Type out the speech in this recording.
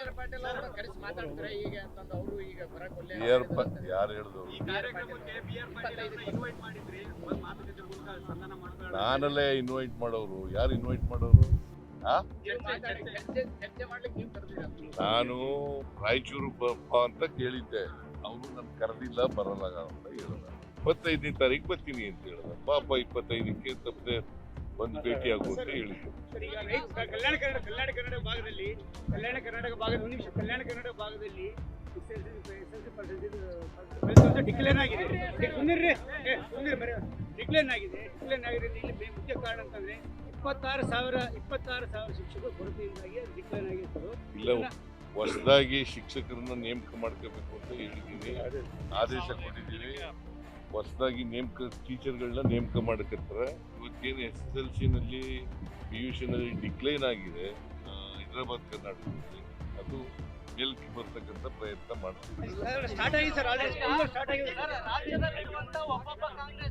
R Patil ಅವರು ಕರೆಸಿ ಮಾತಾಡ್ತಾರೆ ಈಗ ಅಂತಂದು ಅವರು ಈಗ ಬರಕ್ ಒಳ್ಳೆ ಯಾರು ಹೇಳಿದ್ರು? ನಾನಲ್ಲೇ ಇನ್ವೈಟ್ ಮಾಡೋರು. ಯಾರು ಇನ್ವೈಟ್ ಮಾಡೋರು? ಚರ್ಚೆ ಮಾಡ್ಲಿಕ್ಕೆ ನೀವು ಕರೆದಿರ? ನಾನು ರಾಯಚೂರು ಬಪ್ಪ ಅಂತ ಕೇಳಿದ್ದೆ. ಅವರು ನನ್ ಕರೆದಿಲ್ಲ, ಬರಲ್ಲ ಅಂತ ಹೇಳಿದ. 25ನೇ ತಾರೀಕು ಬರ್ತೀನಿ ಅಂತ ಹೇಳಿದ. ಪಾಪ 25ಕ್ಕೆ ತಪ್ಪದೆ ಒಂದು ಭೇಟಿ ಆಗುವಂತ ಹೇಳಿದ್ರು. ಕಲ್ಯಾಣ ಕರ್ನಾಟಕ ಭಾಗದಲ್ಲಿ ಡಿಕ್ಲೇರ್ ಆಗಿದೆ. ಇಲ್ಲಿ ಮುಖ್ಯ ಕಾರಣ ಅಂತಂದ್ರೆ 26,000 ಶಿಕ್ಷಕರು ಕೊರತೆಯಿಂದಾಗಿ ಡಿಕ್ಲೇರ್ ಆಗಿರ್ತಾರೆ. ಇಲ್ಲ, ಹೊಸದಾಗಿ ಶಿಕ್ಷಕರನ್ನ ನೇಮಕ ಮಾಡ್ಕೋಬೇಕು ಅಂತ ಹೇಳಿದ್ದೀನಿ, ಆದೇಶ ಕೊಟ್ಟಿದ್ದೀನಿ. ಹೊಸದಾಗಿ ಟೀಚರ್ಗಳನ್ನ ನೇಮಕ ಮಾಡಕತ್ತಾರೆ. ಇವತ್ತೇನು SSLC ನಲ್ಲಿ PUC ನಲ್ಲಿ ಡಿಕ್ಲೈನ್ ಆಗಿದೆ ಹೈದರಾಬಾದ್ ಕರ್ನಾಟಕದಲ್ಲಿ, ಅದು ಮೇಲ್ಕೆ ಬರ್ತಕ್ಕಂಥ ಪ್ರಯತ್ನ ಮಾಡ್ತೀವಿ. ಸ್ಟಾರ್ಟ್ ಆಗಿದೆ ಸರ್, ಆಲ್ರೆಡಿ ಸ್ಟಾರ್ಟ್ ಆಗಿದೆ. ರಾಜ್ಯದಲ್ಲಿರುವಂತಹ ಒಬ್ಬೊಬ್ಬ ಕಾಂಗ್ರೆಸ್